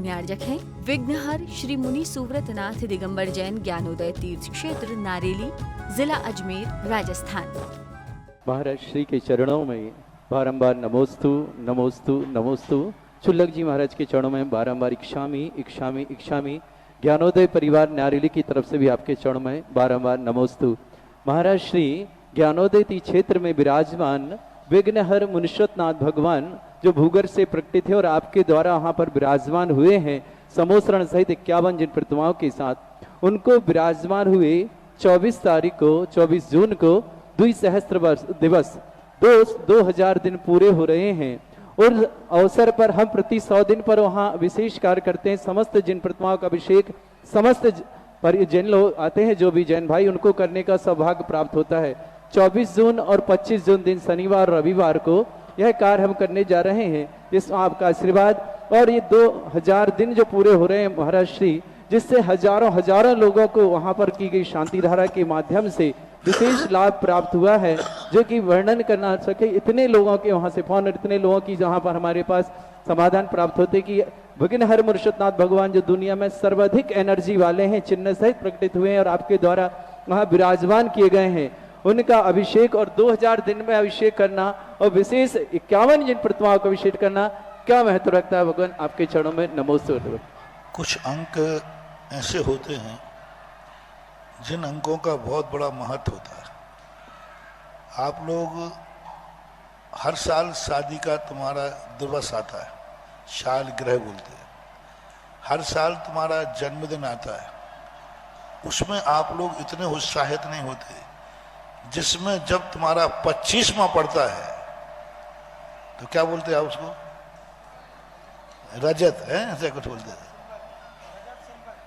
पुण्यार्जक हैं विघ्नहर श्री मुनि सुव्रतनाथ दिगंबर जैन ज्ञानोदय तीर्थ क्षेत्र नारेली, जिला अजमेर, राजस्थान। महाराज श्री के चरणों में बारंबार नमोस्तु नमोस्तु नमोस्तु। चुल्लक जी महाराज के चरणों में बारंबार इक्षामी इक्षामी इक्षामी। ज्ञानोदय परिवार नारेली की तरफ से भी आपके चरणों में बारंबार नमोस्तु। महाराज श्री ज्ञानोदय क्षेत्र में विराजमान विघ्नहर मुनिश्वतनाथ भगवान जो भूगर से प्रकटित है और आपके द्वारा वहां पर विराजमान हुए हैं समोसरण सहित 51 जिन प्रतिमाओं के साथ, उनको विराजमान हुए 24 जून को द्विसहस्त्र वर्ष दिवस 2000 दिन पूरे हो रहे हैं। और अवसर पर हम प्रति 100 दिन पर वहां विशेष कार्य करते हैं। समस्त जिन प्रतिमाओं का अभिषेक समस्त जैन लोग आते हैं, जो भी जैन भाई, उनको करने का सौभाग्य प्राप्त होता है। 24 जून और 25 जून दिन शनिवार और रविवार को यह कार्य हम करने जा रहे हैं। इसमें आपका आशीर्वाद और ये 2000 दिन जो पूरे हो रहे हैं महाराज श्री, जिससे हजारों लोगों को वहां पर की गई शांति धारा के माध्यम से विशेष लाभ प्राप्त हुआ है, जो कि वर्णन करना सके। इतने लोगों के वहां से फोन और इतने लोगों की जहां पर हमारे पास समाधान प्राप्त होते कि विघ्नहर मुनिश्वतनाथ भगवान जो दुनिया में सर्वाधिक एनर्जी वाले हैं, चिन्ह सहित प्रकटित हुए हैं और आपके द्वारा वहां विराजमान किए गए हैं, उनका अभिषेक और 2000 दिन में अभिषेक करना और विशेष 51 जिन प्रतिमाओं का अभिषेक करना क्या महत्व रखता है भगवान। आपके चरणों में नमोस्तु। कुछ अंक ऐसे होते हैं जिन अंकों का बहुत बड़ा महत्व होता है। आप लोग हर साल शादी का तुम्हारा दिवस आता है, शालग्रह बोलते हैं। हर साल तुम्हारा जन्मदिन आता है, उसमें आप लोग इतने उत्साहित नहीं होते जिसमें जब तुम्हारा 25वां पड़ता है तो क्या बोलते हैं आप उसको, रजत है ऐसे कुछ बोलते हैं,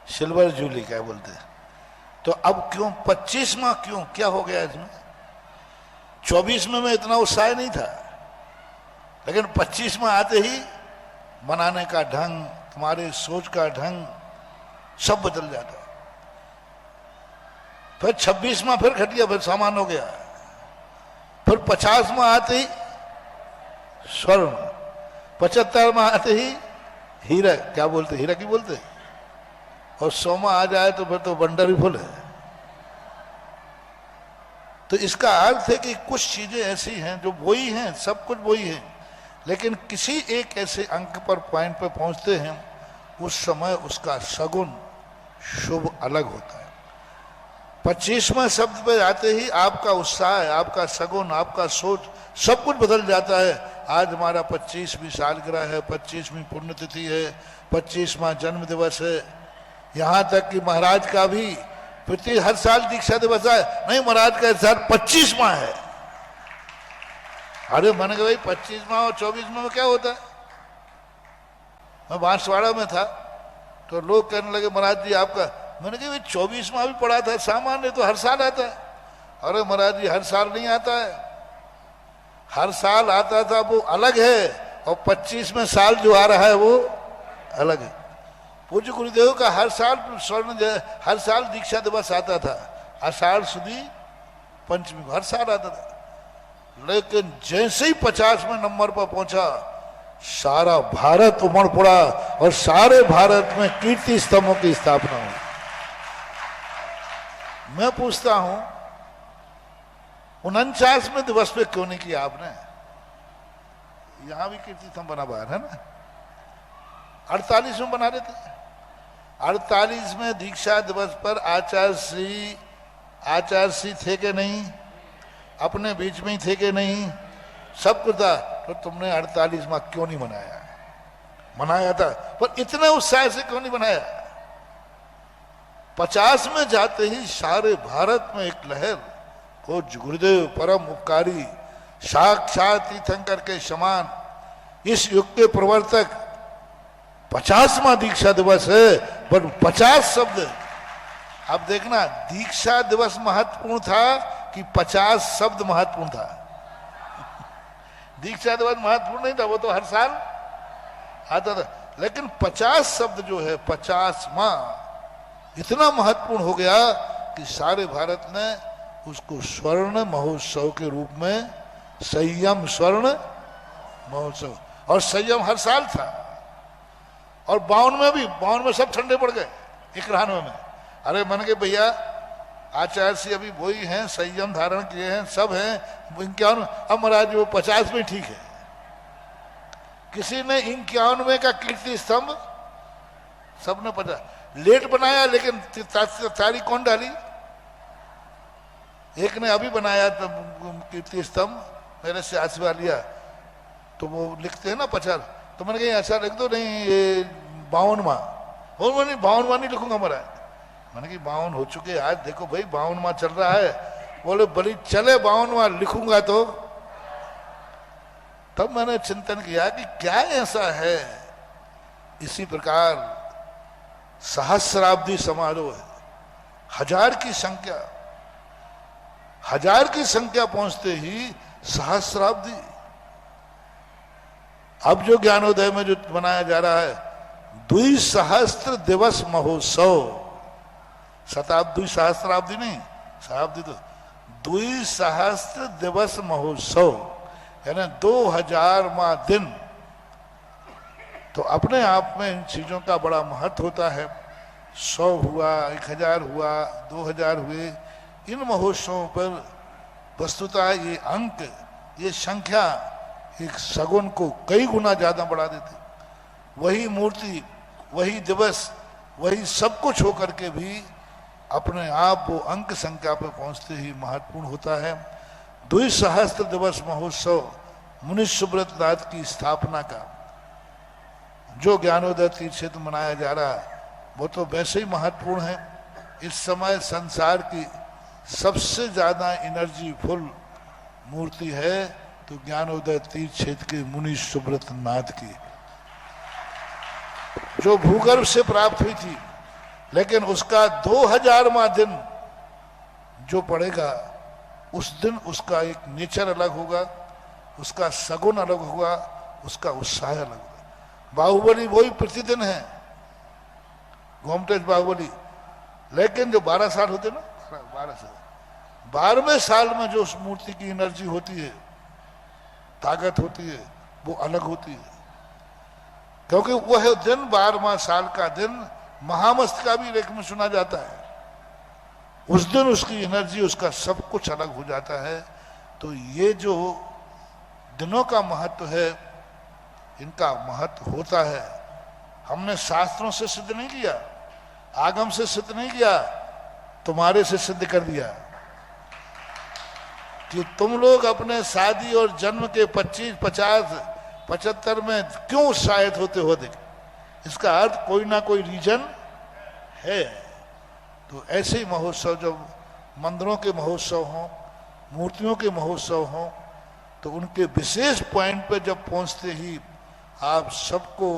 सिल्वर जूली क्या बोलते हैं। तो अब क्यों 25वां, क्यों, क्या हो गया इसमें? 24 में इतना उत्साह नहीं था, लेकिन 25वां आते ही मनाने का ढंग, तुम्हारे सोच का ढंग सब बदल जाता है। फिर 26वां फिर घटिया, फिर सामान हो गया। फिर 50वां आते ही स्वर्ण, 75वां आते ही हीरा, क्या बोलते, हीरा की बोलते, और 100वां आ जाए तो फिर तो बंडर ही फुल है। तो इसका अर्थ है कि कुछ चीजें ऐसी हैं जो वही हैं, सब कुछ वही है, लेकिन किसी एक ऐसे अंक पर, पॉइंट पर पहुंचते हैं, उस समय उसका सगुन शुभ अलग होता है। 25वां शब्द पे आते ही आपका उत्साह, आपका सगुन, आपका सोच सब कुछ बदल जाता है। आज हमारा 25वीं सालगिरह है, 25वीं पुण्यतिथि है, 25वां जन्म दिवस है। यहाँ तक कि महाराज का भी प्रति हर साल दीक्षा दिवस है, नहीं महाराज का इस साल 25वां है। अरे मैंने कहा भाई 25वां और 24वां में क्या होता है? मैं बांसवाड़ा में था तो लोग कहने लगे महाराज जी आपका, मैंने कहा 24वां भी पड़ा था, सामान्य तो हर साल आता है। अरे महाराज जी हर साल नहीं आता है, हर साल आता था वो अलग है, और 25वें साल जो आ रहा है वो अलग है। पूज्य गुरुदेव का हर साल स्वर्ण, हर साल दीक्षा दिवस आता था, आषाढ़ सुदी पंचमी हर साल आता था। लेकिन जैसे ही 50वें नंबर पर पहुंचा, सारा भारत उमड़ पड़ा और सारे भारत में कीर्ति स्तंभों की स्थापना हुई। मैं पूछता हूं 49वें दिवस पे क्यों नहीं किया आपने? यहां भी कीर्ति स्तंभ बना बाहर है ना, 48 में बना रहे थे। 48वें दीक्षा दिवस पर आचार्य श्री थे कि नहीं, अपने बीच में ही थे कि नहीं, सब कुछ था, तो तुमने 48वां क्यों नहीं मनाया? मनाया था, पर इतने उत्साह से क्यों नहीं मनाया? 50 में जाते ही सारे भारत में एक लहर को गुरुदेव परम उपकारी साक्षात तीर्थंकर के समान इस युग के प्रवर्तक 50वां दीक्षा दिवस है, पर 50 शब्द। अब देखना दीक्षा दिवस महत्वपूर्ण था कि 50 शब्द महत्वपूर्ण था? दीक्षा दिवस महत्वपूर्ण नहीं था, वो तो हर साल आता था, लेकिन 50 शब्द जो है 50वां इतना महत्वपूर्ण हो गया कि सारे भारत ने उसको स्वर्ण महोत्सव के रूप में, संयम स्वर्ण महोत्सव, और संयम हर साल था। और 52 में सब ठंडे पड़ गए 91 में। अरे मन के भैया आचार्य से अभी वही हैं, संयम धारण किए हैं, सब हैं 51। अब महाराज वो 50 में ठीक है। किसी ने 91 का कीर्ति स्तंभ सबने 50 लेट बनाया, लेकिन तारीख कौन डाली? एक ने अभी बनाया तो कीर्ति स्तंभ, मेरे से आशीर्वाद लिया, तो वो लिखते हैं ना 50, तो मैंने कहा ऐसा लिख दो, नहीं ये 52वां। और मैंने 52वां नहीं लिखूंगा महाराज। मैंने कहा 52 हो चुके, आज देखो भाई 52वां चल रहा है। बोले बड़ी चले 52वां लिखूंगा तो। तब मैंने चिंतन किया कि क्या ऐसा है। इसी प्रकार सहस्राब्दी समारोह है, 1000 की संख्या, 1000 की संख्या पहुंचते ही सहस्राब्दी। अब जो ज्ञानोदय में जो मनाया जा रहा है द्विसहस्त्र दिवस महोत्सव, शताब्दी सहस्राब्दी नहीं, शताब्दी तो द्विसहस्त्र दिवस महोत्सव, यानी 2000वां दिन। तो अपने आप में इन चीजों का बड़ा महत्व होता है। 100 हुआ, 1000 हुआ, 2000 हुए, इन महोत्सवों पर वस्तुतः ये अंक, ये संख्या एक सगुन को कई गुना ज्यादा बढ़ा देते। वही मूर्ति, वही दिवस, वही सब कुछ होकर के भी अपने आप वो अंक संख्या पर पहुंचते ही महत्वपूर्ण होता है। द्विसहस्त्र दिवस महोत्सव मुनि सुब्रत नाथ की स्थापना का जो ज्ञानोदय तीर्थ क्षेत्र मनाया जा रहा है वो तो वैसे ही महत्वपूर्ण है। इस समय संसार की सबसे ज्यादा एनर्जी फुल मूर्ति है तो ज्ञानोदय तीर्थ क्षेत्र के मुनि सुब्रत नाथ की, जो भूगर्भ से प्राप्त हुई थी। लेकिन उसका 2000वां दिन जो पड़ेगा, उस दिन उसका एक नेचर अलग होगा, उसका सगुन अलग होगा, उसका उत्साह अलग होगा। बाहुबली वही प्रतिदिन है, गोमटेश बाहुबली, लेकिन जो 12 साल होते ना, 12वें साल में जो उस मूर्ति की एनर्जी होती है, ताकत होती है, वो अलग होती है। क्योंकि वह दिन 12वां साल का दिन महामस्तका भी लेख में सुना जाता है। उस दिन उसकी एनर्जी, उसका सब कुछ अलग हो जाता है। तो ये जो दिनों का महत्व है, इनका महत्व होता है। हमने शास्त्रों से सिद्ध नहीं किया, आगम से सिद्ध नहीं किया, तुम्हारे से सिद्ध कर दिया कि तुम लोग अपने शादी और जन्म के 25, 50, 75 में क्यों उत्साहित होते हो। देख, इसका अर्थ कोई ना कोई रीजन है। तो ऐसे ही महोत्सव, जब मंदिरों के महोत्सव हों, मूर्तियों के महोत्सव हों, तो उनके विशेष पॉइंट पे जब पहुंचते ही आप सबको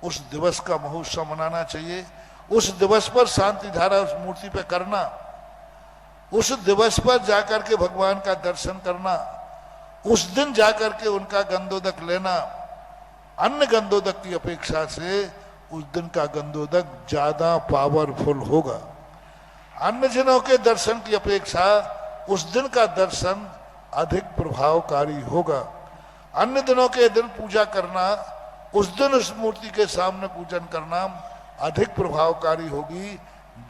उस दिवस का महोत्सव मनाना चाहिए। उस दिवस पर शांति धारा उस मूर्ति पे करना, उस दिवस पर जाकर के भगवान का दर्शन करना, उस दिन जाकर के उनका गंधोदक लेना, अन्य गंधोदक की अपेक्षा से उस दिन का गंधोदक ज्यादा पावरफुल होगा। अन्य दिनों के दर्शन की अपेक्षा उस दिन का दर्शन अधिक प्रभावकारी होगा। अन्य दिनों के दिन पूजा करना, उस दिन उस मूर्ति के सामने पूजन करना अधिक प्रभावकारी होगी,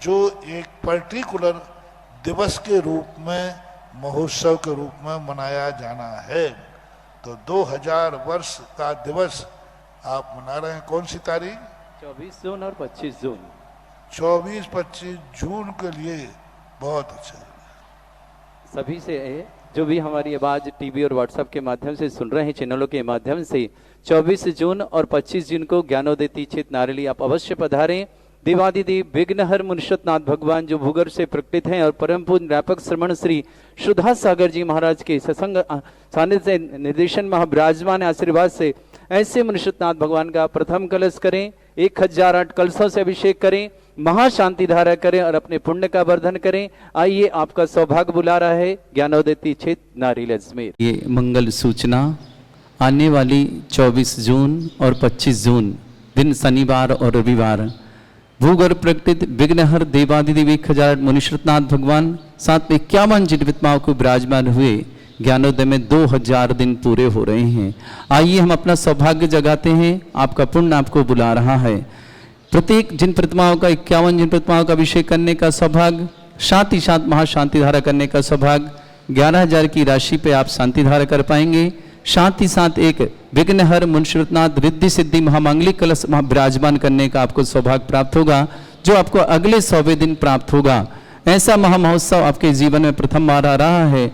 जो एक पर्टिकुलर दिवस के रूप में, महोत्सव के रूप में मनाया जाना है। तो 2000 वर्ष का दिवस आप मना रहे हैं। कौन सी तारीख? 24 जून और 25 जून। 24-25 जून के लिए बहुत अच्छा है। सभी से जो भी हमारी आवाज टीवी और व्हाट्सएप के माध्यम से सुन रहे हैं, चैनलों के माध्यम से 24 जून और 25 जून को ज्ञानोदय तीर्थ क्षेत्र नारेली आप अवश्य पधारें। देवादिदेव विघ्नहर मुनिश्वतनाथ भगवान जो भूगर्भ से प्रकटित हैं और परम पूज्य व्यापक श्रमण श्री सुधा सागर जी महाराज के सत्संग सानिध्य निर्देशन में विराजमान आशीर्वाद से ऐसे मुनिश्वतनाथ भगवान का प्रथम कलश करें, 1008 कलशों से अभिषेक करें, महाशांति धारा करें और अपने पुण्य का वर्धन करें। आइए, आपका सौभाग्य बुला रहा है ज्ञानोदय तीर्थ क्षेत्र नारेली अजमेर। ये मंगल सूचना आने वाली 24 जून और 25 जून दिन शनिवार और रविवार भूगर्भ प्रकटित विघ्नहर देवादिदेव 1008 मुनिश्वतनाथ भगवान साथ में 51 जिनवित्माओं को विराजमान हुए ज्ञानोदय में 2000 दिन पूरे हो रहे हैं। आइए हम अपना सौभाग्य जगाते हैं, आपका पुण्य आपको बुला रहा है। प्रत्येक जिन प्रतिमाओं का 51 जिन प्रतिमाओं का अभिषेक करने का सौभाग्य, साथ ही साथ महाशांति धारा करने का सौभाग्य, 11,000 की राशि पे आप शांति धारा कर पाएंगे। साथ ही साथ एक विघ्नहर मुंशीरत्नाथ रिद्धि सिद्धि महामांगलिक कलश विराजमान करने का आपको सौभाग्य प्राप्त होगा, जो आपको अगले 100वें दिन प्राप्त होगा। ऐसा महामहोत्सव आपके जीवन में प्रथम बार आ रहा है।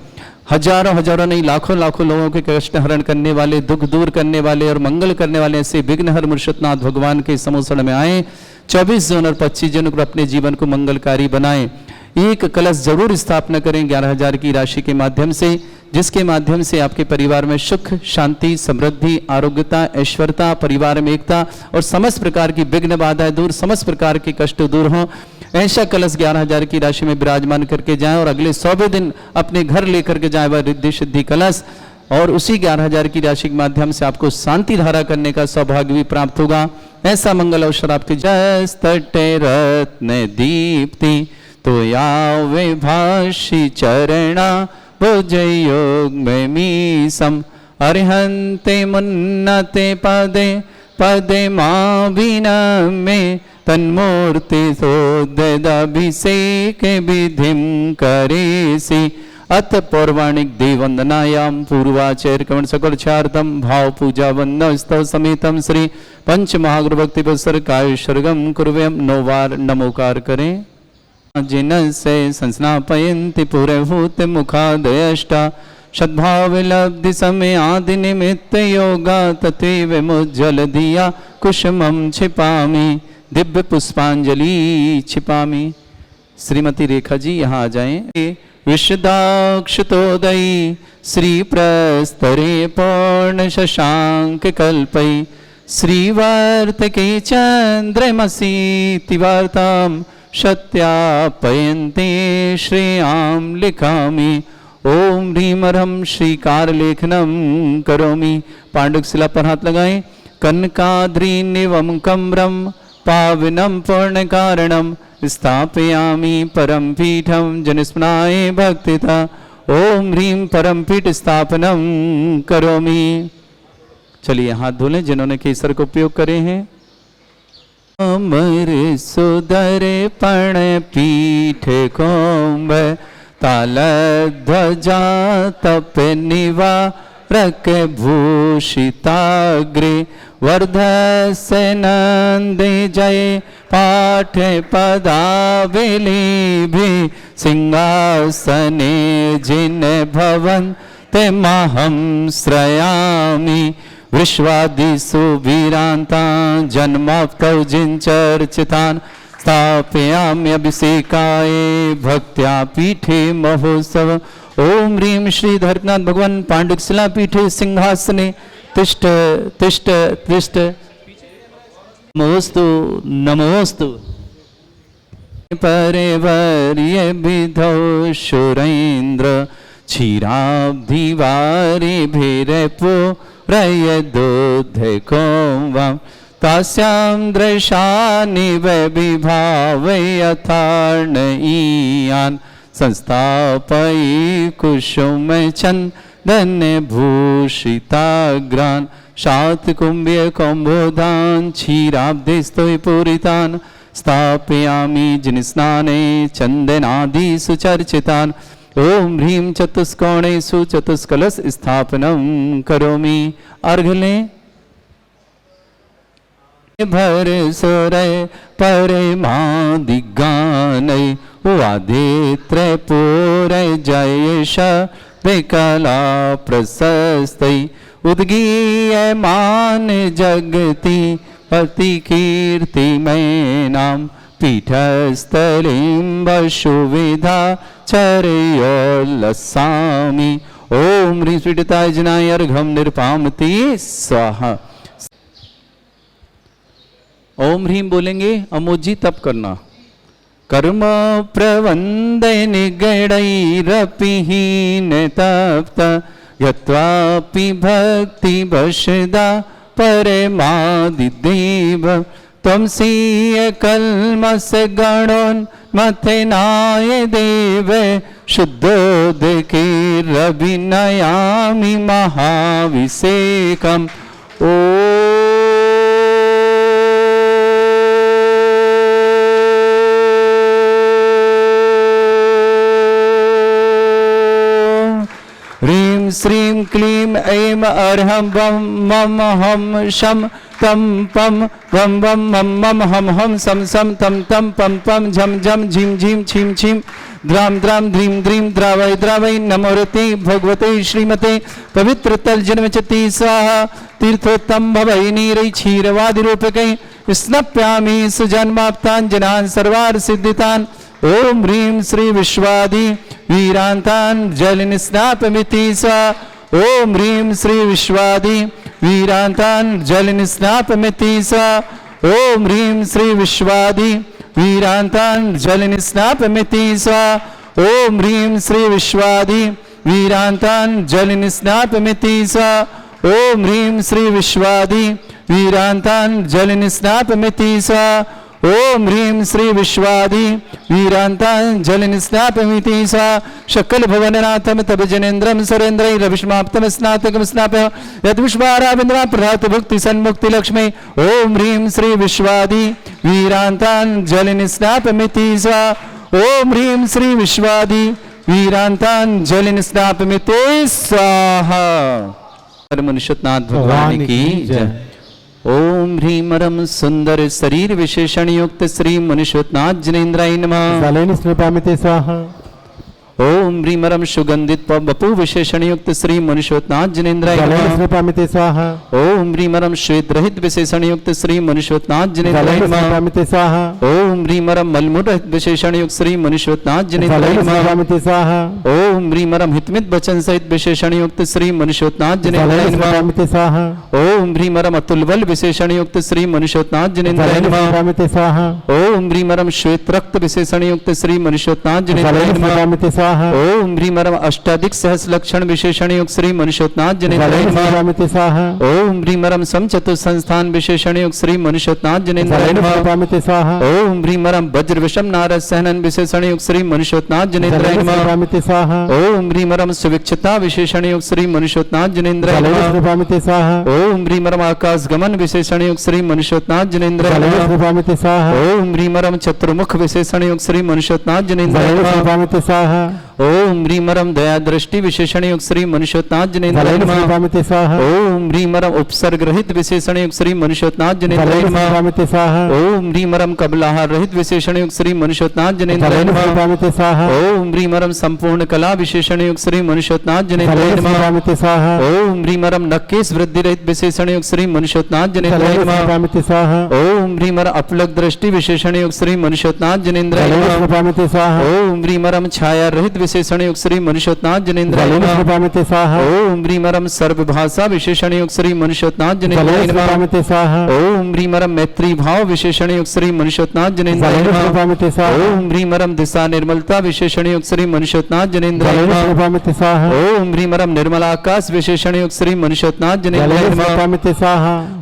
हजारों हजारों नहीं, लाखों लाखों लोगों के कष्ट हरण करने वाले, दुख दूर करने वाले और मंगल करने वाले ऐसे विघ्नहर मुंशीरत्नाथ भगवान के समूसण में आए। 24 जून और 25 जून को अपने जीवन को मंगलकारी बनाएं। एक कलश जरूर स्थापना करें 11,000 की राशि के माध्यम से, जिसके माध्यम से आपके परिवार में सुख, शांति, समृद्धि, आरोग्यता, ऐश्वर्यता, परिवार में एकता और समस्त प्रकार की विघ्न बाधाएं दूर, समस्त प्रकार के कष्ट दूर हों। ऐसा कलश 11,000 की राशि में विराजमान करके जाएं और अगले 100वें दिन अपने घर लेकर के जाएं वह रिद्धि सिद्धि कलश, और उसी 11,000 की राशि के माध्यम से आपको शांति धारा करने का सौभाग्य भी प्राप्त होगा। ऐसा मंगल अवसर आपके जस्तटे रत्न दीप्ति तो यावे भाषी चरणा भुजय योग में मीसम अरिहंते मुन्नते पदे पदे मां बिना में तन्मूर्ति सोदभिषेक विधिम करेसी। अथ पौर्वाणिक देववंदनायाम पूर्वाचार्य कवण सकलचार्थम भाव पूजा वंदन स्तव समेतम श्री पंच महागुरु भक्ति पुरस्कार काय सर्गम कुर्वयम। 9 बार नमोकार करें। जिन से संस्नापयन्ति पुरभूत मुखादयष्टा सद्भाव लब्धि समय आदि निमित्त योगा तथैव मुज्ज्वल दिया कुसुमं छिपामि दिव्य पुष्पांजलि छिपामि। श्रीमती रेखा जी यहाँ आ जाएं। विशदाक्षतोदयी श्री प्रस्तरे पूर्ण शशांक कल्पई श्रीवर्तके चंद्रमसी तिवार्ताम सत्यापयन्ते श्रेयाम लिखामि। ओम ह्रीम ह्रम श्रीकार लेखनम करोमि। पांडुक शिला पर हाथ लगाएं। कनकाद्रि निवम कम्रम पावनम पूर्ण कारणम स्थापयामि परम पीठम जनस्मनाय भक्तिता। ओम ह्रीम परम पीठ स्थापनम करोमि। चलिए हाथ धोलें जिन्होंने केसर का उपयोग करे हैं। अमर सुदर पण पीठ कोम्ब ताल ध्वजा तप निवा रक भूषिताग्रे वर्धस्य नंदे जय पाठ पदावली सिंहासने जिन भवन तेमहं श्रयामि। विश्वादिषु वीरांता जन्माप्तौ जिनचर्चितान् स्थापयाम्यभिषेकाय भक्त्या पीठे महोत्सव। ओम ह्रीम श्री धरनाथ भगवान पांडुक शिला पीठे सिंहासने तिष्ठ तिष्ठ तिष्ठ। नमोस्तु नमोस्तु। परिवर्य विधौ सुरेन्द्र क्षीराब्धिवारि भीरपो रय दोधकों तास्यां दृशानिव विभावयथार्णयीयान् संस्थापयि कुसुम चन्दन भूषिताग्रान् शातकुम्भ्य कौम्भोधान् क्षीराब्धिस्तोय पूरितान् स्थापयामि जिनस्नाने चन्दनादि सुचर्चितान्। ओम ह्रीम चतुष्कोणेषु चतुष्कलश स्थापनम करोमि। अर्घ लें। भर सोरय परे मादिगानय वादित्र पूरय जयश विकला प्रशस्तै उद्गीयमान जगति पति कीर्ति में नाम पीठस्थलिं वसुविधा चरयोल्लसामि। ओम ह्रीं पीठिताय जनाय अर्घं निर्पामति स्वाहा। ओम ह्रीं बोलेंगे, अमोजी तप करना। कर्म प्रवंद निगड़ैरपिहीन तप्त यत्वापि भक्ति वशदा परमादिदेव त्वं सीय कल्मस गणोन् मथेनाय देव शुद्धोदकीरभिनयामि महाभिषेकम् ओ ह्रीं श्रीं क्लीं ऐं अर्हं वं मम हं शं तं पं वं वं मं मम हं हं सं सं तं तं पं पं झं झं झीं झीं छीं छीं द्रां द्रां द्रीं द्रीं द्रावय द्रावय नमोरते भगवते श्रीमते पवित्र तल जन्मचति स्वाहा तीर्थोत्तम भवै नीरै क्षीरवादिरूपकै स्नप्यामि सुजन्माप्ताञ्जनान् सर्वार्थ सिद्धितान् ओम ह्रीं श्री विश्वादि वीरांतान जल निस्नापमिति स्वाहा ओम ह्रीं श्री विश्वादि वीरांतान जल निस्नापमिति स्वाहा ओम ह्रीं श्री विश्वादि वीरांतान जल निस्नापमिति स्वाहा ओम ह्रीं श्री विश्वादि वीरांतान जल निस्नापमिति स्वाहा ओम ह्रीं श्री विश्वादि वीरांतान जल निस्नापमिति स्वाहा ओम ह्रीं श्री विश्वादि वीरांतान जल निस्नापमिति स्वाहा शकल भुवननाथम तब जनेन्द्रम सुरेन्द्रै रविष्माप्तम स्नातकम स्नापय यद विश्वाराविंद्रा प्रभात भुक्ति सन्मुक्ति लक्ष्मी ओम ह्रीं श्री विश्वादि वीरांतान जल निस्नापमिति स्वाहा ओम ह्रीं श्री विश्वादि वीरांतान जल निस्नापमिति स्वाहा। मनुष्यनाथ भगवान की जय। ओम ह्रीमरम सुंदर शरीर विशेषण युक्त श्री मनुष्योत्नाथ जनेन्द्राय नमः। जलेन स्वाहा। ओम ह्रीमरम सुगंधित बपु विशेषण युक्त श्री मनुष्योत्नाथ जनेन्द्राय नमः। स्वाहा। ओम ह्रीमरम श्वेत रहित विशेषण युक्त श्री मनुष्योत्नाथ जनेन्द्राय नमः। स्वाहा। ओम ह्रीमरम मलमूल रहित विशेषण युक्त श्री मनुष्योत्नाथ जनेन्द्राय नमः। स्वाहा। ओम ह्रीमरम हितमित वचन सहित विशेषण युक्त श्री मनुष्योत्नाथ जनेन्द्राय नमः। स्वाहा। ओम ह्रीमरम अतुल बल विशेषण युक्त श्री मनुष्योत्नाथ जनेन्द्राय नमः। स्वाहा। ओम ह्रीमरम श्वेत रक्त विशेषण युक्त श्री मनुष्योत्नाथ जनेन्द्राय नमः। ओम ह्रीमरम अष्टाधिक सहस लक्षण विशेषण युक्त श्री मनुष्योत्नाथ जनेन्द्राय नमः। ओम ह्रीमरम समचतुर संस्थान विशेषण युक्त श्री मनुष्योत्नाथ जनेन्द्राय नमः। ओम ह्रीमरम वज्र विषम नारद सहनन विशेषण युक्त श्री मनुष्योत्नाथ जनेन्द्राय नमः। ओम ह्रीमरम सुविक्षता विशेषण युक्त श्री मनुष्योत्नाथ जनेन्द्राय नमः। ओम ह्रीमरम आकाश गमन विशेषण युक्त श्री मनुष्योत्नाथ जनेन्द्राय नमः। ओम ह्रीमरम चतुर्मुख विशेषण युक्त श्री मनुष्योत्नाथ जनेन्द्राय नमः। ओम ह्रीमरम दया दृष्टि विशेषण युक्त श्री मनुष्योत्नाथ जनेन्द्राय नमः। ओम ह्रीमरम उपसर्ग रहित विशेषण युक्त श्री मनुष्योत्नाथ जनेन्द्राय नमः। ओम ह्रीमरम कबलाहार रहित विशेषण युक्त श्री मनुष्योत्नाथ जनेन्द्राय नमः। ओम ह्रीमरम संपूर्ण कला विशेषण युक्त श्री मनुष्योत्नाथ जनेन्द्राय नमः। ओम ह्रीमरम नक्केश वृद्धि रहित विशेषण युक्त श्री मनुष्योत्नाथ जनेन्द्राय नमः। ओम ह्रीमरम अपलक दृष्टि विशेषण युक्त श्री मनुष्योत्नाथ जनेन्द्राय नमः। ओम ह्रीमरम छाया रहित विशेषण युक्त श्री मनुष्योत्नाथ जनेन्द्राय नमः। ओम ह्रीमरम सर्वभाषा विशेषण युक्त श्री मनुष्योत्नाथ जनेन्द्राय नमः। ओम ह्रीमरम मैत्री भाव विशेषण युक्त श्री मनुष्योत्नाथ जनेन्द्राय नमः। ओम ह्रीमरम दिशा निर्मलता विशेषण युक्त श्री मनुष्योत्नाथ जनेन्द्राय नमः। ओम ह्रीमरम निर्मल आकाश विशेषण युक्त श्री मनुष्योत्नाथ जनेन्द्राय नमः।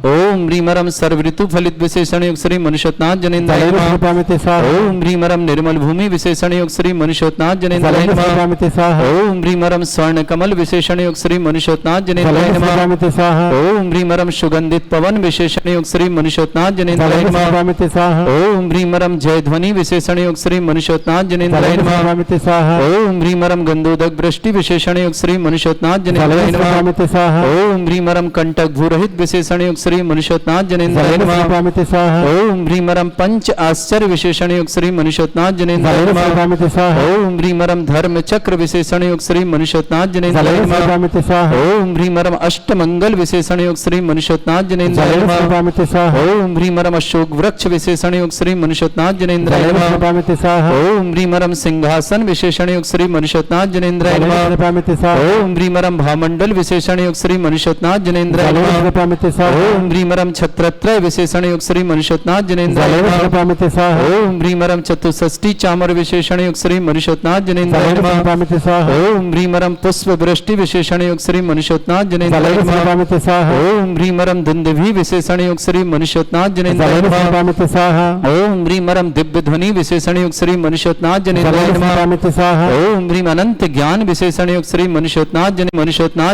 ओम ह्रीमरम सर्व ऋतु फलित विशेषण युक्त श्री मनुष्योत्नाथ जनेन्द्राय नमः। ओम ह्रीमरम निर्मल भूमि विशेषण युक्त श्री मनुष्योत्नाथ जनेन्द्राय नमः। ओम ह्रीमरम स्वर्ण कमल विशेषण युक्त श्री मनुष्योत्नाथ जनेन्द्राय नमः। ओम ह्रीमरम सुगंधित पवन विशेषण युक्त श्री मनुष्योत्नाथ जनेन्द्राय नमः। ओम ह्रीमरम जय ध्वनि विशेषण युक्त श्री मनुष्योत्नाथ जनेन्द्राय नमः। ओम ह्रीमरम गंधोदक वृष्टि विशेषण युक्त श्री मनुष्योत्नाथ जनेन्द्राय नमः। ओम ह्रीमरम कंटक भूरहित विशेषण युक्त श्री मनुष्योत्नाथ जनेन्द्राय नमः। ओम ह्रीमरम पंच आश्चर्य विशेषण युक्त श्री मनुष्योत्नाथ जनेन्द्राय नमः। ओम ह्रीमरम धर्म चक्र विशेषण युक्त श्री मनुष्योत्नाथ जनेन्द्राय नमः। ओम ह्रीमरम अष्ट मंगल विशेषण युक्त श्री मनुष्योत्नाथ जनेन्द्राय नमः। ओम ह्रीमरम अशोक वृक्ष विशेषण युक्त श्री मनुष्योत्नाथ जनेन्द्राय नमः। ओम ह्रीमरम सिंहासन विशेषण युक्त श्री मनुष्योत्नाथ जनेन्द्राय नमः। ओम ह्रीमरम भामंडल विशेषण युक्त श्री मनुष्योत्नाथ जनेन्द्राय नमः। ओम ह्रीमरम छत्रत्रय विशेषण युक्त श्री मनुष्योत्नाथ जनेन्द्राय नमः। ओम ह्रीमरम चतुष्षष्टि चामर विशेषण युक्त श्री मनुष्योत्नाथ जनेन्द्राय नमः स्वामिते स्वाहा ओम ह्रीमरम पुष्प वृष्टि विशेषण योग श्री मनुष्योत्नाथ जनेन्द्राय जलेन नमः स्वामिते स्वाहा ओम ह्रीमरम दुंदुभि विशेषण योग श्री मनुष्योत्नाथ जनेन्द्राय जलेन नमः स्वामिते स्वाहा ओम ह्रीमरम दिव्य ध्वनि विशेषण योग श्री मनुष्योत्नाथ जनेन्द्राय जलेन नमः स्वामिते स्वाहा ओम ह्रीम अनंत ज्ञान विशेषण योग श्री मनुष्योत्नाथ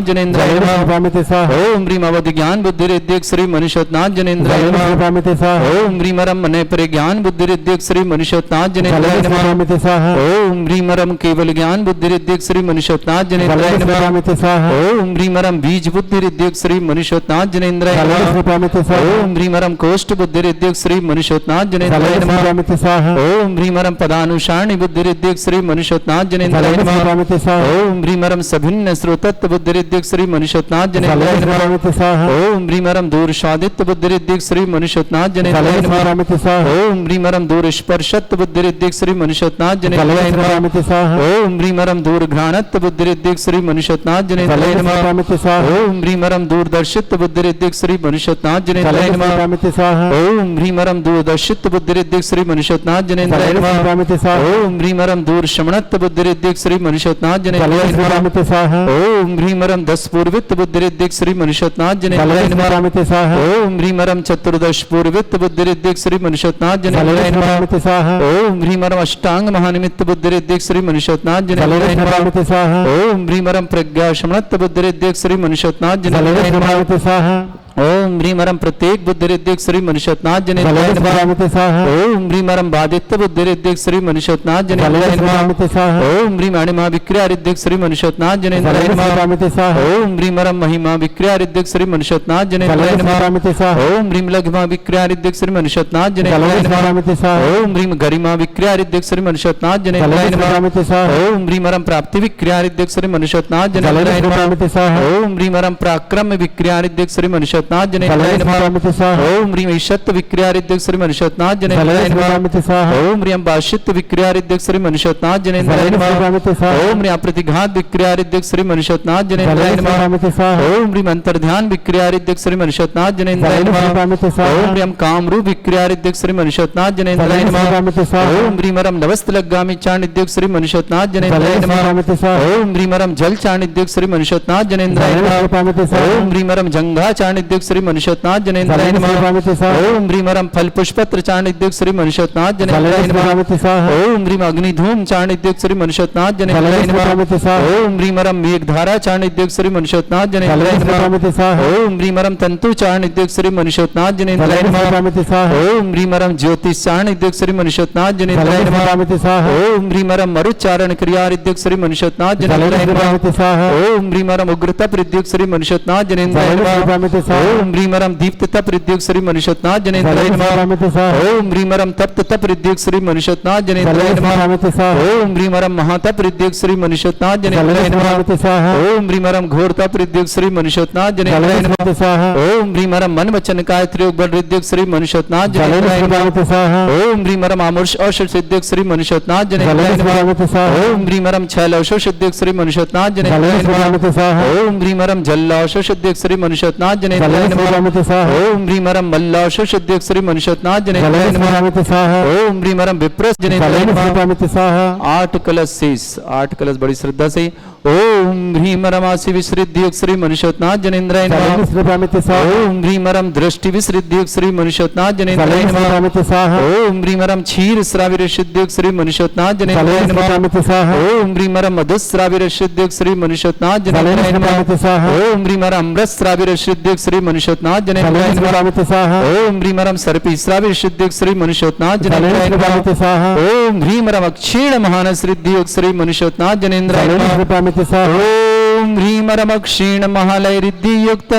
जनेन्द्राय जलेन नमः स्वामिते स्वाहा ओम ह्रीम अवधि ज्ञान बुद्धि रिद्धिक श्री मनुष्योत्नाथ जनेन्द्राय जलेन नमः स्वामिते स्वाहा ओम ह्रीमरम मन परिज्ञान बुद्धि रिद्धिक श्री मनुष्योत्नाथ जनेन्द्राय जलेन नमः स्वामिते स्वाहा ओम ह्रीमरम केवल ज्ञान बुद्धि रिद्धिक श्री मनुष्योत्नाथ जनेन्द्राय जलेन नमः स्वामिते स्वाहा ओम ह्रीमरम बीज बुद्धि रिद्धिक श्री मनुष्योत्नाथ जनेन्द्राय जलेन नमः स्वामिते स्वाहा ओम ह्रीमरम कोष्ठ बुद्धि रिद्धिक श्री मनुष्योत्नाथ जनेन्द्राय जलेन नमः स्वामिते स्वाहा ओम ह्रीमरम पदानुसारणी बुद्धि रिद्धिक श्री मनुष्योत्नाथ जनेन्द्राय जलेन नमः स्वामिते स्वाहा ओम ह्रीमरम सभिन्न श्रोतत्व बुद्धि रिद्धिक श्री मनुष्योत्नाथ जनेन्द्राय जलेन नमः स्वामिते स्वाहा ओम ह्रीमरम दूर स्वादित्व बुद्धि रिद्धिक श्री मनुष्योत्नाथ जनेन्द्राय जलेन नमः स्वामिते स्वाहा ओम ह्रीमरम दूर स्पर्शत्व बुद्धि रिद्धिक श्री मनुष्योत्नाथ जनेन्द्राय जलेन नमः स्वामिते स्वाहा ओम ह्रीमरम दूर घ्राणत्व बुद्धि रिद्धिक श्री मनुष्योत्नाथ जनेन्द्राय जलेन नमः स्वामिते स्वाहा ओम ह्रीमरम दूरदर्शित्व बुद्धि रिद्धिक श्री मनुष्योत्नाथ जनेन्द्राय जलेन नमः स्वामिते स्वाहा ओम ह्रीमरम दूरदर्शित्व बुद्धि रिद्धिक श्री मनुष्योत्नाथ जनेन्द्राय जलेन नमः स्वामिते स्वाहा ओम ह्रीमरम दूर शमणत्व बुद्धि रिद्धिक श्री मनुष्योत्नाथ जनेन्द्राय जलेन नमः स्वामिते स्वाहा ओम ह्रीमरम दस पूर्वित्व बुद्धि रिद्धिक श्री मनुष्योत्नाथ जनेन्द्राय जलेन नमः स्वामिते स्वाहा ओम ह्रीमरम चतुर्दश पूर्वित्व बुद्धि रिद्धिक श्री मनुष्योत्नाथ जनेन्द्राय जलेन नमः स्वामिते स्वाहा ओम ह्रीमरम अष्टांग महानिमित्त बुद्धि रिद्धिक श्री मनुष्योत्नाथ जनेन्द्राय जलेन नमः स्वामिते स्वाहा ओम ह्रीमरम प्रज्ञा शमणत्व बुद्धि रिद्धिक श्री मनुष्योत्नाथ जनेन्द्राय जलेन नमः स्वामिते स्वाहा ओम ह्रीमरम प्रत्येक बुद्धि रिद्धिक श्री मनुष्योत्नाथ जनेन्द्राय जलेन नमः स्वामिते स्वाहा ओम ह्रीमरम बादित्य बुद्धि रिद्धिक श्री मनुष्योत्नाथ जनेन्द्राय जलेन नमः स्वामिते स्वाहा ओम ह्रीम अणिमा विक्रिया रिद्धिक श्री मनुष्योत्नाथ जनेन्द्राय जलेन नमः स्वामिते स्वाहा ओम ह्रीमरम महिमा विक्रिया रिद्धिक श्री मनुष्योत्नाथ जनेन्द्राय जलेन नमः स्वामिते स्वाहा ओम ह्रीम लघिमा विक्रिया रिद्धिक श्री मनुष्योत्नाथ जनेन्द्राय जलेन नमः स्वामिते स्वाहा ओम ह्रीम गरिमा विक्रिया रिद्धिक श्री मनुष्योत्नाथ जनेन्द्राय जलेन नमः स्वामिते स्वाहा ओम ह्रीमरम प्राप्ति विक्रिया रिद्धिक श्री मनुष्योत्नाथ जनेन्द्राय जलेन नमः स्वामिते स्वाहा ओम ह्रीमरम पराक्रम विक्रिया रिद्धिक श्री मनुष्योत्नाथ जनेन्द्राय जलेन नमः स्वामिते स्वाहा ओम ह्रीम ईशत्व विक्रिया रिद्धिक श्री मनुष्योत्नाथ जनेन्द्राय जलेन नमः स्वामिते स्वाहा ओम ह्रीम बाशित्व विक्रिया रिद्धिक श्री मनुष्योत्नाथ जनेन्द्राय जलेन नमः स्वामिते स्वाहा ओम ह्रीम प्रतिघात विक्रिया रिद्धिक श्री मनुष्योत्नाथ जनेन्द्राय जलेन नमः स्वामिते स्वाहा ओम ह्रीम अंतर्ध्यान विक्रिया रिद्धिक श्री मनुष्योत्नाथ जनेन्द्राय जलेन नमः स्वामिते स्वाहा ओम ह्रीम कामरूप विक्रिया रिद्धिक श्री मनुष्योत्नाथ जनेन्द्राय जलेन नमः स्वामिते स्वाहा ओम ह्रीमरम नवस्तलगामी चाणिद्युक श्री मनुष्योत्नाथ जनेन्द्राय जलेन नमः स्वामिते स्वाहा ओम ह्रीमरम जल चाणिद्युक श्री मनुष्योत्नाथ जनेन्द्राय जलेन नमः स्वामिते स्वाहा ओम ह्रीमरम जंघा चाणिद्युक श्री मनुष्योत्नाथ जनेन्द्राय जलेन नमः स्वामिते स्वाहा ओम ह्रीमरम फल पुष्पत्र चाणिद्युक श्री मनुष्योत्नाथ जनेन्द्राय जलेन नमः स्वामिते स्वाहा ओम ह्रीम अग्निधूम चाणिद्युक श्री मनुष्योत्नाथ जनेन्द्राय जलेन नमः स्वामिते स्वाहा ओम ह्रीमरम मेघधारा चाणिद्युक श्री मनुष्योत्नाथ जनेन्द्राय जलेन नमः स्वामिते स्वाहा ओम ह्रीमरम तंतु चाणिद्युक श्री मनुष्योत्नाथ जनेन्द्राय जलेन नमः स्वामिते स्वाहा ओम ह्रीमरम ज्योतिष चाणिद्युक श्री मनुष्योत्नाथ जनेन्द्राय जलेन नमः स्वामिते स्वाहा ओम ह्रीमरम मरुच्चारण क्रिया रिद्युक श्री मनुष्योत्नाथ जनेन्द्राय जलेन नमः स्वामिते स्वाहा ओम ह्रीमरम उग्रतप रिद्युक श्री मनुष्योत्नाथ जनेन्द्राय जलेन नमः स्वामिते स्वाहा ओम ह्रीमरम दीप्ततप रिद्युक श्री मनुष्योत्नाथ जनेन्द्राय जलेन नमः स्वामिते स्वाहा ओम ह्रीमरम तप्त तप रिद्युक श्री मनुष्योत्नाथ जनेन्द्राय जलेन नमः स्वामिते स्वाहा ओम ह्रीमरम महातप रिद्युक श्री मनुष्योत्नाथ जलेन जनेन्द्राय नमः स्वामिते स्वाहा ओम ह्रीमरम घोरतप रिद्युक श्री मनुष्योत्नाथ जनेन्द्राय जलेन नमः स्वामिते स्वाहा ओम ह्रीमरम मन वचन काय त्रियोग बल रिद्युक श्री मनुष्योत्नाथ जलेन जनेन्द्राय नमः स्वामिते स्वाहा ओम ह्रीमरम आमुष औषध सिद्धिक श्री मनुष्योत्नाथ जनेन्द्राय जलेन नमः स्वामिते स्वाहा ओम ह्रीमरम छैल औषध सिद्धिक श्री मनुष्योत्नाथ जनेन्द्राय जलेन नमः स्वामिते स्वाहा ओम ह्रीमरम जल औषध सिद्धिक श्री मनुष्योत्नाथ जनेन्द्राय जलेन नमः स्वामिते स्वाहा ओम ह्रीमरम मल्ल औषध सिद्धिक श्री मनुष्योत्नाथ जनेन्द्राय जलेन नमः स्वामिते स्वाहा ओम ह्रीमरम विप्रस जनेन्द्राय जलेन नमः स्वामिते स्वाहा 8 कलश शेष 8 कलश बड़ी श्रद्धा से ओम ह्रीमरमासी विश्रिद्युक श्री मनुष्योत्नाथ जनेन्द्राय नमः जलेन स्वामिते स्वाहा ओम ह्रीमरम दृष्टि विश्रिद्युक श्री मनुष्योत्नाथ जनेन्द्राय जलेन नमः स्वामिते स्वाहा ओम ह्रीमरम क्षीर श्राविर सिद्धिक श्री मनुष्योत्नाथ जनेन्द्राय जलेन नमः स्वामिते स्वाहा ओम ह्रीमरम मधुश्राविर सिद्धिक श्री मनुष्योत्नाथ जलेन जनेन्द्राय नमः स्वामिते स्वाहा ओम ह्रीमरम अमृत श्राविर सिद्धिक श्री मनुष्योत्नाथ जनेन्द्राय जलेन नमः स्वामिते स्वाहा ओम ह्रीमरम सर्पी श्राविर सिद्धिक श्री मनुष्योत्नाथ जनेन्द्राय जलेन नमः स्वामिते स्वाहा ओम ह्रीमरम क्षीण महानस रिद्धियोग श्री मनुष्योत्नाथ जनेन्द्राय जलेन नमः स्वामिते स्वाहा ओम ह्रीमरम क्षीण महालय रिद्धियुक्त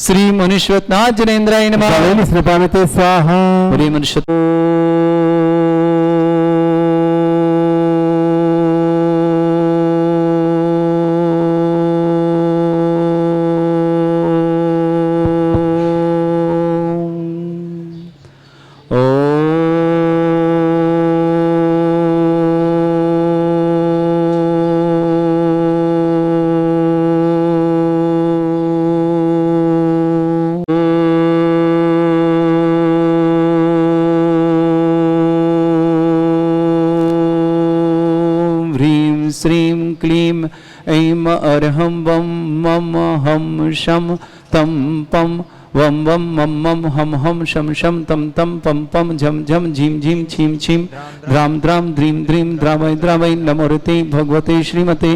श्री मनुष्योत्नाथ जनेन्द्राय नमः जलेन स्वामिते स्वाहा श्री मनुष्य श्रीं क्लीं ऐं अर्हं वं मम हं शं तं पं वं वं मम मम हम हम शम शम तम तम पम पम झम झम झीम झीम छीम छीम द्राम द्राम द्रीम द्रीम द्रावय द्रावय नमोरते भगवते श्रीमते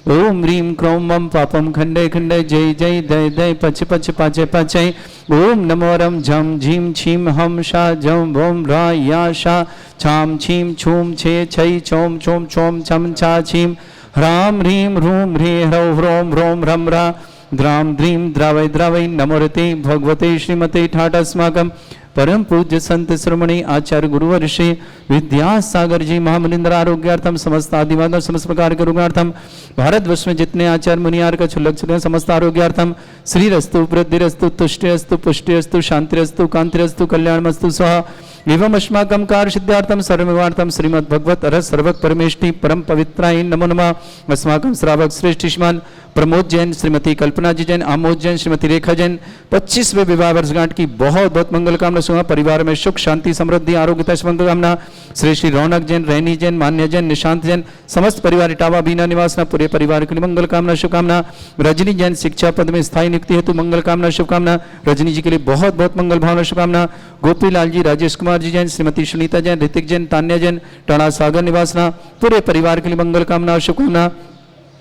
ओम ह्रीं क्रों मम पापम खंडे खंडे जय जय दय दय पच पच पाचय पाचय ओम नमोरम झम झीम छीम हम शा झम भोम रा या शा छाम छीम छूम छे छै चोम चोम चोम छम छा छीम ह्रां ह्रीं ह्रूं ह्रे ह्रौ ह्रों ह्रों ह्रं ह्रा द्राम द्रीम द्रावय द्रावय नमोरते भगवते श्रीमते ठाटस्माकं परम पूज्य संत श्रमणी आचार्य गुरुवर श्री विद्यासागर जी महामनिंद्र आरोग्यार्थम समस्त आदिवाद समस्त प्रकार के रोगार्थम भारतवर्ष में जितने आचार्य मुनियार का छुल्लक छुल्लक समस्त आरोग्यार्थम श्रीरस्तु वृद्धिरस्तु तुष्टिरस्तु पुष्टिरस्तु शांतिरस्तु कांतिरस्तु कल्याणमस्तु स्वाहा एवं अस्माकं कार्य सिद्धार्थम सर्ववार्थम श्रीमद् भगवत अरस सर्वक परमेष्टि परम पवित्राय नमो नमः अस्माकं श्रावक श्रेष्ठ श्रीमान प्रमोद जैन श्रीमती कल्पना जी जैन आमोद जैन श्रीमती रेखा जैन 25वें विवाह वर्षगांठ की बहुत बहुत मंगल कामना सुना परिवार में सुख शांति समृद्धि आरोग्यता मंगल कामना श्री श्री रौनक जैन रैनी जैन मान्य जैन निशांत जैन समस्त परिवार इटावा बीना निवासना पूरे परिवार के लिए मंगल कामना शुभकामना रजनी जैन शिक्षा पद में स्थायी नियुक्ति हेतु मंगल कामना शुभकामना रजनी जी के लिए बहुत बहुत मंगल भावना शुभकामना गोपीलाल जी राजेश कुमार जी जैन श्रीमती सुनीता जैन ऋतिक जैन तान्या जैन टणा सागर निवासना पूरे परिवार के लिए मंगल कामना शुभकामना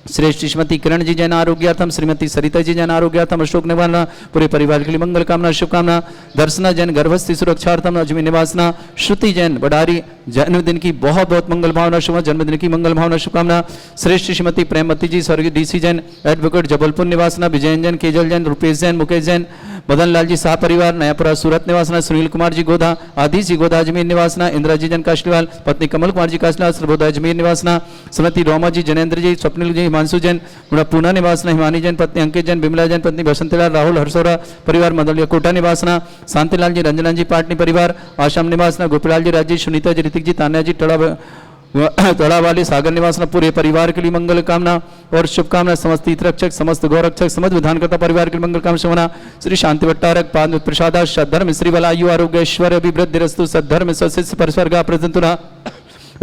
श्रेष्ठ श्रीमती किरण जी जैन आरोग्यार्थम श्रीमती सरिता जी जैन आरोग्यार्थम अशोक निवासना पूरे परिवार के लिए मंगल कामना शुभकामना दर्शना जैन गर्भस्थी सुरक्षार्थम अजमेर निवासना श्रुति जैन बडारी जन्मदिन की बहुत बहुत मंगल भावना शुभ जन्मदिन की मंगल भावना शुभकामना श्रेष्ठ श्रीमती प्रेमवती जी स्वर्गीय डीसी जैन एडवोकेट जबलपुर निवासना विजयन जैन केजल जैन रुपेश जैन मुकेश जैन मदन लाल जी शाह परिवार नयापुरा सूरत निवासना सुनील कुमार जी गोधा आदिश जी गोधा अजमेर निवासना इंदिरा जी जन काशलीवाल पत्नी कमल कुमार जी काशलीवाल सर्वोदय अजमेर निवासना श्रीमती रोमा जी जनेन्द्र जी स्वप्निल जी हिमांशु जैन पूना निवासना हिमानी जैन पत्नी अंकित जैन बिमला जैन पत्नी बसंतीलाल राहुल हरसोरा परिवार मदलिया कोटा निवासना शांतिलाल जी रंजना जी पाटनी परिवार आश्रम निवासना गोपीलाल जी राजेश सुनीता जी ऋतिक जी तान्या जी तड़ा वाली सागर निवासना पूरे परिवार के लिए मंगल कामना और शुभकामना समस्त तीर्थरक्षक समस्त गौरक्षक समस्त विधानकर्ता परिवार के लिए मंगल कामना शुभना श्री शांति भट्टारक पाद प्रसादा सद्धर्म श्री वलायु आरोग्य ऐश्वर्य अभिवृद्धिरस्तु सद्धर्म सशिष्य परस्वर्गा प्रसंतुना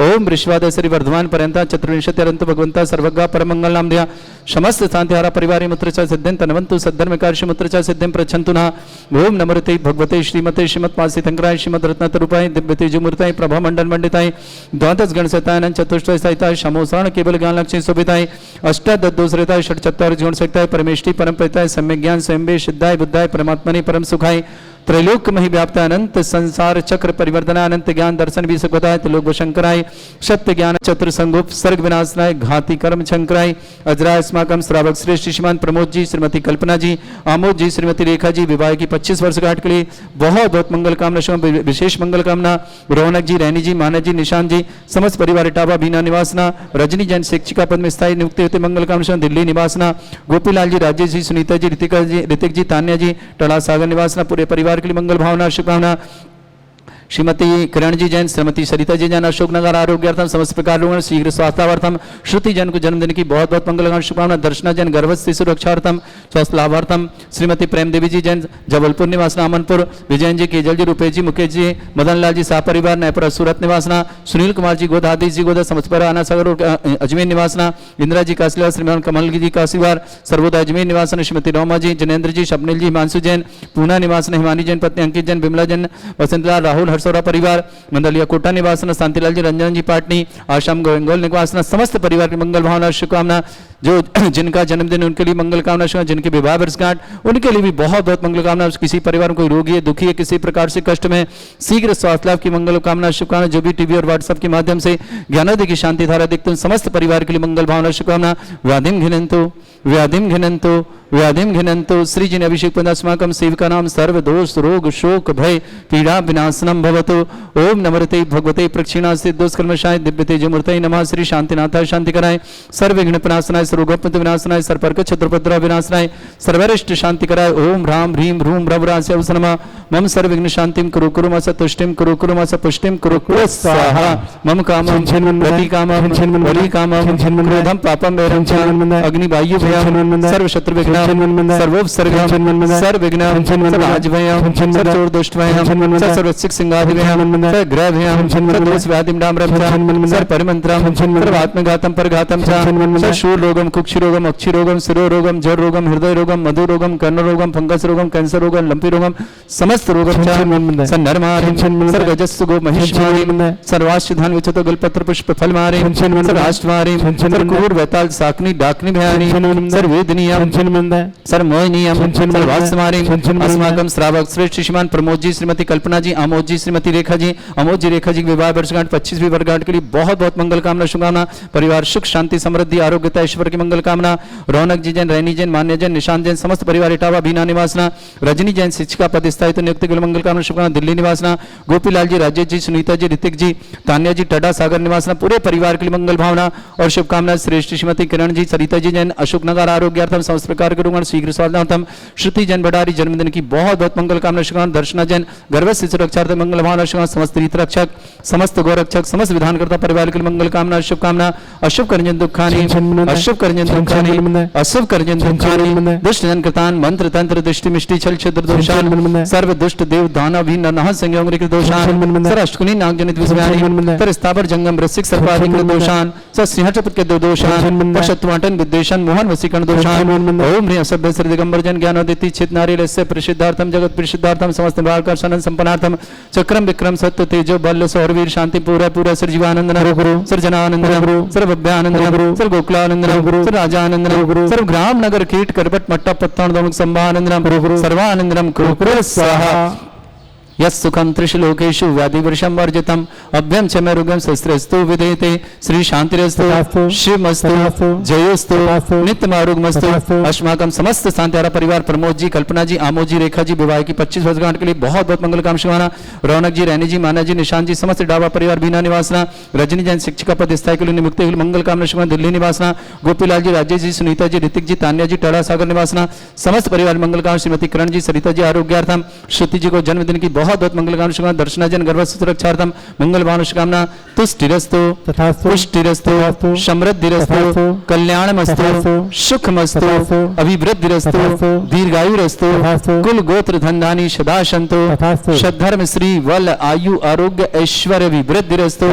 ओम वृषवाद श्री वर्धमान पर्यंता चतुर्विंशत्यरंत भगवंता सर्वज्ञा परमंगल नाम दिया समस्त शांतिहारा परिवार मुत्रचा सिद्धिं तनवंतु सद्धर्म कार्य मुत्रचा सिद्धिं प्रच्छन्तु नः ओम नमोते भगवते श्रीमते श्रीमत् पासितंकराय श्रीमद् रत्नतरूपाय दिव्य तेजोमूर्ताय प्रभा मंडल मंडिताय द्वादश गणसतायन चतुष्टय सहिताय शमोसरण केवल ज्ञान लक्ष्य शोभिताय अष्टादशोश्रिताय षट्चत्वार जीवन शक्ताय परमेष्टि परम प्रेताय सम्यक ज्ञान स्वयं सिद्धाय बुद्धाय परमात्मने परम सुखाय त्रैलोक मही व्याप्त अनंत संसार चक्र परिवर्तन अनंत ज्ञान दर्शन भी सुखदाय त्रिलोक शंकराय सत्य ज्ञान चतुर संगोप सर्ग विनाशनाय घाती कर्म शंकराय अजराय अस्माकं श्रावक श्रेष्ठ श्रीमान प्रमोद जी श्रीमती कल्पना जी आमोद जी श्रीमती रेखा जी विवाह की 25 वर्षगांठ के लिए बहुत बहुत मंगल कामना शुभ विशेष मंगल कामना रौनक जी रैनी जी मानव जी निशांत जी समस्त परिवार इटावा बीना निवासना रजनी जैन शिक्षिका पद में स्थायी नियुक्ति होते मंगल कामना शुभ दिल्ली निवासना गोपीलाल जी राजेश जी सुनीता जी ऋतिक जी तान्या जी टड़ा सागर निवासना पूरे परिवार के लिए मंगल भावना शुभकामना श्रीमती किरण जी जैन श्रीमती सरिता जी जैन अशोकनगर आरोग्यार्थम समस्त प्रकार लोगों शीघ्र स्वास्थ्यार्थम श्रुति जैन को जन्मदिन की बहुत बहुत मंगल शुभकामना दर्शना जैन गर्भस्थी सुरक्षार्थम स्वास्थ्य लाभार्थम श्रीमती प्रेम देवी जी जैन जबलपुर निवासना अमनपुर विजयन जी केजल जी रुपेश जी मुकेश जी मदन लाल जी शाह परिवार नयपुरा सूरत निवासना सुनील कुमार जी गोदा आदिश जी गोदा समस्त पर आना सागर अजमेर निवासना इंदिरा जी काशीवार श्रीमान कमल जी काशीवार सर्वोदय अजमेर निवासना श्रीमती रोमा जी जनेन्द्र जी स्वप्निल जी हिमांशु जैन पूना निवासना हिमानी जैन पत्नी अंकित जैन बिमला जैन वसंतलाल राहुल हरसोरा परिवार मंडलिया कोटा निवासना शांतिलाल जी रंजन जी पाटनी आश्रम गोविंगोल निवासना समस्त परिवार की मंगल भावना शुभकामना जो जिनका जन्मदिन उनके लिए मंगल कामना शुभ जिनके विवाह वर्षगांठ उनके लिए भी बहुत बहुत मंगल कामना किसी परिवार में कोई रोगी है दुखी है किसी प्रकार से कष्ट में शीघ्र स्वास्थ्य लाभ की मंगल कामना शुभकामना जो भी टीवी और व्हाट्सएप के माध्यम से ज्ञानोदय की शांति धारा देखते हैं समस्त परिवार के लिए मंगल भावना शुभकामना व्याधिम घिनंतो श्री जी ने अभिषेक पदास्माकं सेविका नाम सर्व दोष रोग शोक भय पीड़ा विनाशनम भवतु ओम नमोते भगवते प्रक्षिणास्ते दोष कर्मशाय दिव्य तेजोमूर्तये नमः श्री शांतिनाथाय शांति कराय सर्व विघ्न विनाशनाय सर्वगोपति विनाशनाय सर्पर्क छत्रपद्र विनाशनाय सर्वरिष्ट शांति कराय ओम राम ह्रीं रूम रवरास्य नमः मम सर्व विघ्न शांतिं कुरु कुरु मस तुष्टिं कुरु कुरु मस पुष्टिं कुरु कुरु स्वाहा मम कामं रति कामं वरि कामं क्रोधं पापं वैरं च अग्नि वायु भयं सर्व शत्रु विघ्न सर्वोपसर्गम सर्वोपसर्गम सर्वविघ्नम सर्वराजभयम सर्वदोषदुष्टभयम सर्वसिंगादिभयम सर्वग्रहभयम सर्वदोषव्याधिमडाम्रम सर्वपरिमंत्रम सर्वात्मघातम परघातम सर्वशूलरोगम कुक्षिरोगम अक्षिरोगम शिरोरोगम जररोगम हृदयरोगम मधुरोगम कर्णरोगम फंगस रोगम कैंसर रोगम लंपी रोगम समस्त रोगम सर्वनरमारिम सर्वगजस्सुगो महिष्मारिम सर्वाश्वधान विचतो गलपत्र पुष्प फलमारिम सर्वाष्टमारिम सर्वकूर वैताल साकनी डाकनी भयानी सर्ववेदनीयम सर्वमोहनीयम सर्वास्मारिम अस्माकम श्रावक श्रेष्ठ श्रीमान प्रमोद जी श्रीमती कल्पना जी आमोद जी श्रीमती रेखा जी अमोद जी रेखा जी विवाह वर्षगांठ 25वीं वर्षगांठ के लिए बहुत बहुत मंगल कामना शुभकामना परिवार सुख शांति समृद्धि आरोग्यता ईश्वर की मंगल कामना रौनक जी जैन रैनी जैन मान्य जैन निशांत जैन समस्त परिवार इटावा बीना निवासना रजनी जैन शिक्षिका पद स्थायित्व नियुक्ति के लिए मंगल कामना शुभकामना दिल्ली निवासना गोपीलाल जी राजेश जी सुनीता जी ऋतिक जी तान्या जी टडा सागर निवासना पूरे परिवार के लिए मंगल भावना और शुभकामना श्रेष्ठ श्रीमती किरण जी सरिता जी जैन अशोक नगर आरोग्यार्थम समस्त प्रकार के रुगण शीघ्र स्वास्थ्यार्थम श्रुति जैन बडारी जन्मदिन की बहुत बहुत मंगल कामना शुभकामना दर्शना जैन गर्भ से सुरक्षार्थ मंगल भावना शुभकामना समस्त रीत रक्षक समस्त गोरक्षक समस्त विधानकर्ता परिवार के लिए मंगल कामना शुभकामना अशुभ करजन दुखानी अशुभ करजन दुखानी अशुभ करजन दुखानी दुष्ट जन कृतान मंत्र तंत्र दृष्टि मिष्टि छल छिद्र दोषान सर्व दुष्ट देव दानव भी नरनाह संयोग कृत दोषान सर अष्टकुनी नाग जनित विषयानि तर स्थावर जंगम रसिक सर्पादि कृत दोषान स सिंहचपत के दोषान शत्रुवाटन विद्वेषण मोहन वसीकरण दोषान ओम ह्रीं असभ्य श्री दिगंबर जन ज्ञानोदिति चित नारीलस्य प्रसिद्धार्थम जगत प्रसिद्धार्थम समस्त निवारकर्षण संपन्नार्थम चक्रम विक्रम सत्य तेजो बल सौरवीर शांति पूरा पूरा sir Jivanand sir Jananand sir Bhavyanand sir Gokulanand sir Rajanand sir ग्राम नगर कीट करपट मट्टा पत्तान दोमुख संभानंदनम सर्वानंदनम कुरु स्वाहा यस्सुखम त्रिशलोकेषु व्याधिवर्षम वर्जितम अभ्यम च मे रुगम शस्त्रस्तु विधेयते श्री शांतिरस्तु शिवमस्तु जयोस्तु नित्यमारुगमस्तु अस्माकं समस्त शांतिहारा परिवार प्रमोद जी कल्पना जी आमोद जी रेखा जी विवाह की 25 वर्षगांठ के लिए बहुत बहुत मंगल कामना रौनक जी रैनी जी माना जी निशांत जी समस्त डावा परिवार बीना निवासना रजनी जैन शिक्षिका पद स्थायी के लिए नियुक्ति मंगल कामना शुभकामना दिल्ली निवासना गोपीलाल जी राजेश जी सुनीता जी ऋतिक जी तान्या जी टड़ा सागर निवासना समस्त परिवार मंगल कामना श्रीमती किरण जी सरिता जी आरोग्यार्थम श्रुति जी को जन्मदिन की बहुत बहुत मंगल कामना शुभकामना दर्शना जन गर्भ सुरक्षार्थम मंगल भावना शुभकामना तुष्टिरस्तु पुष्टिरस्तु समृद्धिरस्तु कल्याणमस्तु सुखमस्तु अभिवृद्धिरस्तु दीर्घायुरस्तु कुल गोत्र धनधानी सदा सन्तु सद्धर्म श्री वल आयु आरोग्य ऐश्वर्य विवृद्धिरस्तु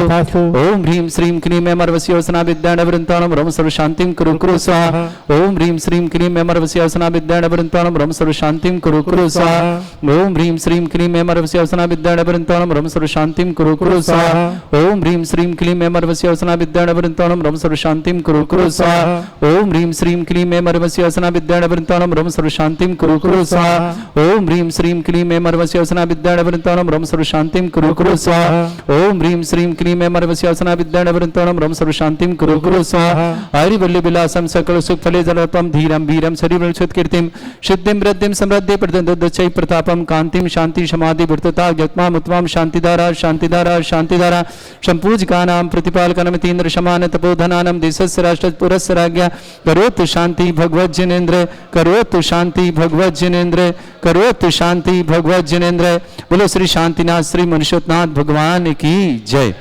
ओम ह्रीं श्रीं क्लीं मेमर्वस्योसना विद्याणवृन्ताणं रम सर्व शांतिं कुरु कुरु स्वाहा ओम ह्रीं श्रीं क्लीं मेमर्वस्योसना विद्याणवृन्ताणं रम सर्व शांतिं कुरु कुरु स्वाहा ओम ह्रीं श्रीं क्लीं मेमर्वस्योसना विद्याणवृन्ताणं रम सर्व शांतिं कुरु कुरु स्वाहा ओम ह्रीं श्रीं क्लीं मेमर्वस्योसना विद्याणवृन्ताणं रम सर्व शांतिं कुरु कुरु स्वाहा ओम ह्रीं श्रीं क्लीं मेमर्वस्योसना विद्याणवृन्ताणं रम सर्व शांतिं कुरु कुरु स्वाहा ओम ह्रीं श्रीं क्लीं मेमर्वस्योसना विद्याणवृन्ताणं रम सर्व शांतिं कुरु कुरु स्वाहा ओम ह्रीं श्रीं क्लीं मेमर्वस्योसना विद्याणवृन्ताणं रम सर्व शांतिं कुरु कुरु स्वाहा हरिवल्ली विलासं सकल सुख फले जलपम धीरं वीरं शरीरं कीर्तिं सिद्धिं वृद्धिं समृद्धि प्रदन्दच्चै प्रतापं कांतिं शांति समाधि वृत्तता जत्माम उत्तमं शांतिधारा शांतिधारा शांतिधारा संपूजकानां प्रतिपालकनमितीन्द्र शमान तपोधनानां देशस्य राष्ट्रपुरस्य राज्ञा करोतु शांति भगवत जिनेन्द्र करोतु शांति भगवत जिनेन्द्र करोतु शांति भगवत जिनेन्द्र बोलो श्री शांतिनाथ श्री मनुष्योत्नाथ भगवान की जय।